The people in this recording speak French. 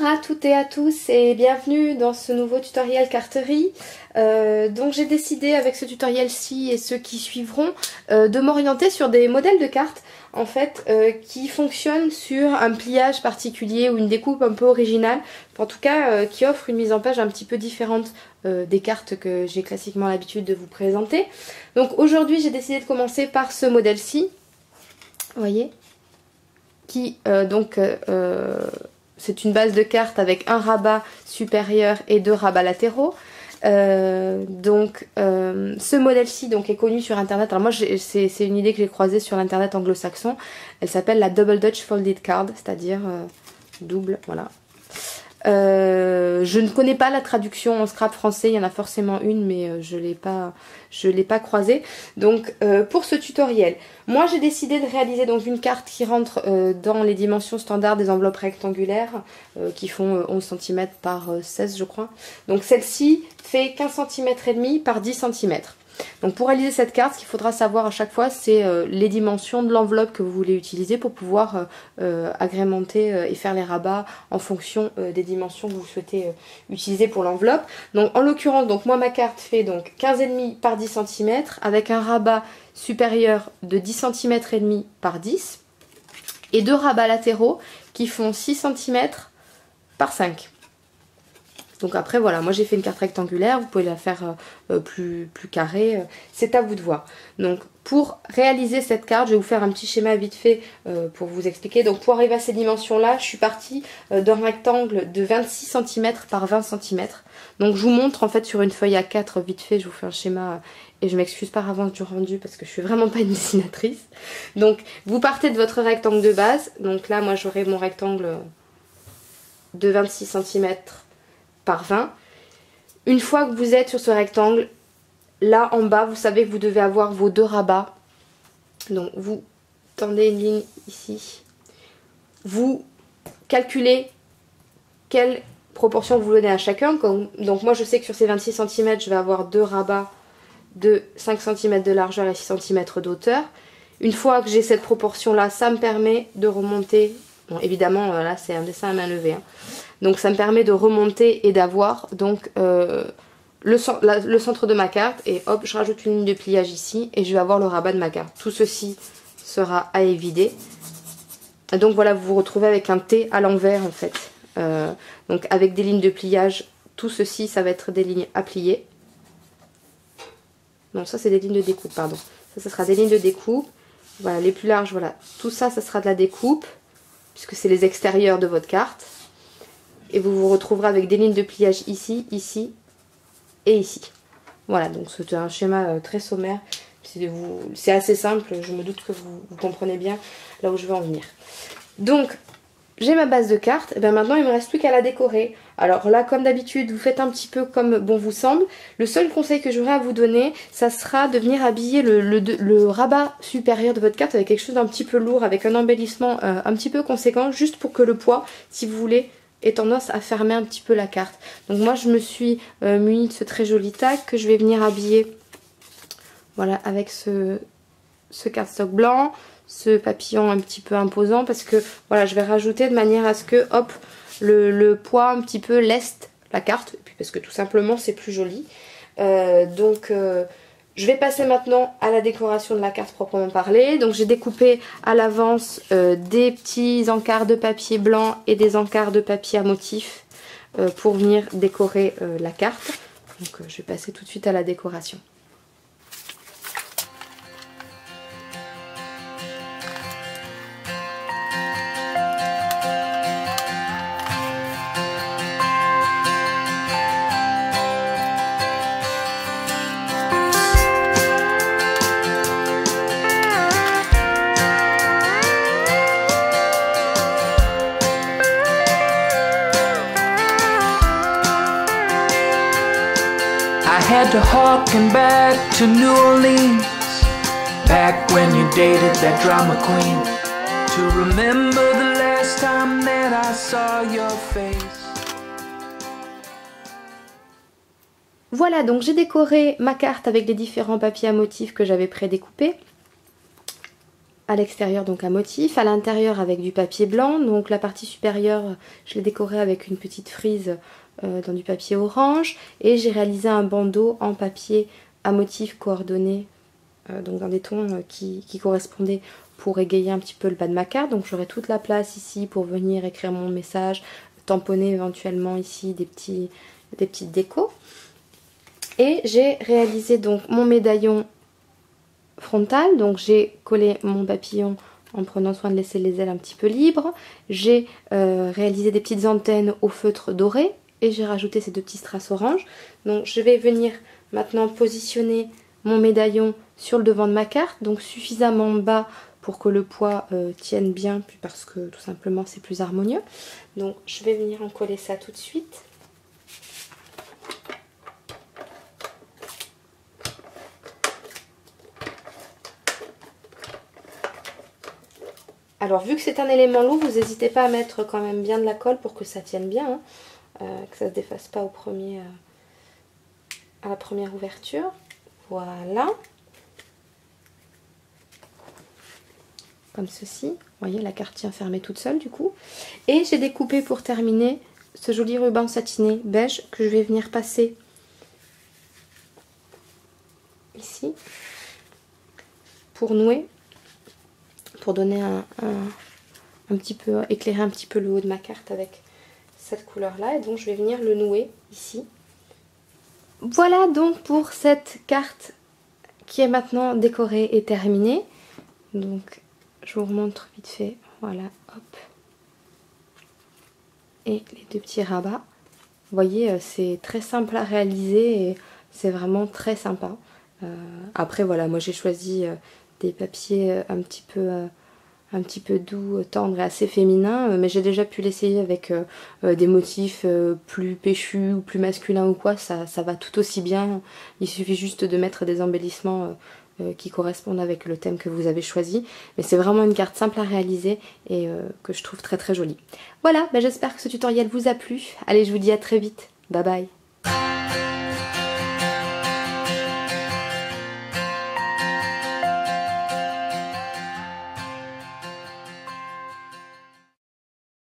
à toutes et à tous et bienvenue dans ce nouveau tutoriel carterie. Donc j'ai décidé avec ce tutoriel-ci et ceux qui suivront de m'orienter sur des modèles de cartes en fait qui fonctionnent sur un pliage particulier ou une découpe un peu originale, en tout cas qui offre une mise en page un petit peu différente des cartes que j'ai classiquement l'habitude de vous présenter. Donc aujourd'hui j'ai décidé de commencer par ce modèle-ci, vous voyez, qui c'est une base de cartes avec un rabat supérieur et deux rabats latéraux. Ce modèle-ci est connu sur internet. Alors moi c'est une idée que j'ai croisée sur l'internet anglo-saxon. Elle s'appelle la Double Dutch Folded Card, c'est-à-dire double, voilà. Je ne connais pas la traduction en scrap français, il y en a forcément une mais je l'ai pas croisée. Donc pour ce tutoriel, moi j'ai décidé de réaliser donc une carte qui rentre dans les dimensions standards des enveloppes rectangulaires qui font 11 cm par 16 je crois. Donc celle-ci fait 15 cm et demi par 10 cm. Donc pour réaliser cette carte, ce qu'il faudra savoir à chaque fois, c'est les dimensions de l'enveloppe que vous voulez utiliser pour pouvoir agrémenter et faire les rabats en fonction des dimensions que vous souhaitez utiliser pour l'enveloppe. Donc en l'occurrence, moi ma carte fait donc 15,5 par 10 cm avec un rabat supérieur de 10 cm et demi par 10 et deux rabats latéraux qui font 6 cm par 5. Donc après voilà, moi j'ai fait une carte rectangulaire, vous pouvez la faire plus carrée, c'est à vous de voir. Donc pour réaliser cette carte, je vais vous faire un petit schéma vite fait pour vous expliquer. Donc pour arriver à ces dimensions là, je suis partie d'un rectangle de 26 cm par 20 cm. Donc je vous montre en fait sur une feuille A4 vite fait, je vous fais un schéma et je m'excuse par avance du rendu parce que je suis vraiment pas une dessinatrice. Donc vous partez de votre rectangle de base, donc là moi j'aurai mon rectangle de 26 cm par 20. Une fois que vous êtes sur ce rectangle, là en bas, vous savez que vous devez avoir vos deux rabats. Donc vous tendez une ligne ici. Vous calculez quelle proportion vous donnez à chacun. Donc moi je sais que sur ces 26 cm, je vais avoir deux rabats de 5 cm de largeur et 6 cm d'auteur. Une fois que j'ai cette proportion là, ça me permet de remonter. Bon évidemment là c'est un dessin à main levée, hein. Donc ça me permet de remonter et d'avoir donc le centre de ma carte. Et hop, je rajoute une ligne de pliage ici et je vais avoir le rabat de ma carte. Tout ceci sera à évider. Et donc voilà, vous vous retrouvez avec un T à l'envers en fait. Donc avec des lignes de pliage, tout ceci ça va être des lignes à plier. Non, ça c'est des lignes de découpe, pardon. Ça sera des lignes de découpe. Voilà, les plus larges, voilà. Tout ça, ça sera de la découpe, puisque c'est les extérieurs de votre carte. Et vous vous retrouverez avec des lignes de pliage ici, ici et ici. Voilà, donc c'est un schéma très sommaire. C'est assez simple, je me doute que vous comprenez bien là où je veux en venir. Donc, j'ai ma base de carte, et bien maintenant il ne me reste plus qu'à la décorer. Alors là, comme d'habitude, vous faites un petit peu comme bon vous semble. Le seul conseil que j'aurai à vous donner, ça sera de venir habiller le rabat supérieur de votre carte avec quelque chose d'un petit peu lourd, avec un embellissement un petit peu conséquent, juste pour que le poids, si vous voulez, ait tendance à fermer un petit peu la carte. Donc moi je me suis munie de ce très joli tag que je vais venir habiller, voilà, avec ce cardstock blanc, ce papillon un petit peu imposant, parce que voilà, je vais rajouter de manière à ce que hop, le poids un petit peu leste la carte, et puis parce que tout simplement c'est plus joli. Je vais passer maintenant à la décoration de la carte proprement parlée. Donc j'ai découpé à l'avance des petits encarts de papier blanc et des encarts de papier à motif pour venir décorer la carte. Donc je vais passer tout de suite à la décoration. I had to harken back to New Orleans, back when you dated that drama queen, to remember the last time that I saw your face. Voilà, donc j'ai décoré ma carte avec les différents papiers à motifs que j'avais prédécoupés. à l'extérieur donc un motif, à l'intérieur avec du papier blanc. Donc la partie supérieure, je l'ai décorée avec une petite frise dans du papier orange. Et j'ai réalisé un bandeau en papier à motif coordonné, donc dans des tons qui correspondaient pour égayer un petit peu le bas de ma carte. Donc j'aurai toute la place ici pour venir écrire mon message, tamponner éventuellement ici des petites décos. Et j'ai réalisé donc mon médaillon frontal, donc j'ai collé mon papillon en prenant soin de laisser les ailes un petit peu libres. J'ai réalisé des petites antennes au feutre doré et j'ai rajouté ces deux petits strass orange. Donc je vais venir maintenant positionner mon médaillon sur le devant de ma carte, donc suffisamment bas pour que le poids tienne bien, parce que tout simplement c'est plus harmonieux. Donc je vais venir en coller ça tout de suite. Alors vu que c'est un élément lourd, vous n'hésitez pas à mettre quand même bien de la colle pour que ça tienne bien, hein, que ça ne se défasse pas à la première ouverture. Voilà. Comme ceci. Vous voyez, la carte tient fermée toute seule du coup. Et j'ai découpé pour terminer ce joli ruban satiné beige que je vais venir passer ici pour nouer, pour donner un petit peu, éclairer un petit peu le haut de ma carte avec cette couleur là. Et donc je vais venir le nouer ici. Voilà donc pour cette carte qui est maintenant décorée et terminée. Donc je vous remontre vite fait, voilà, hop. Et les deux petits rabats. Vous voyez, c'est très simple à réaliser et c'est vraiment très sympa. Après voilà, moi j'ai choisi des papiers un petit peu doux, tendres et assez féminins, mais j'ai déjà pu l'essayer avec des motifs plus péchus ou plus masculins ou quoi, ça va tout aussi bien. Il suffit juste de mettre des embellissements qui correspondent avec le thème que vous avez choisi. Mais c'est vraiment une carte simple à réaliser et que je trouve très très jolie. Voilà, j'espère que ce tutoriel vous a plu. Allez, je vous dis à très vite. Bye bye.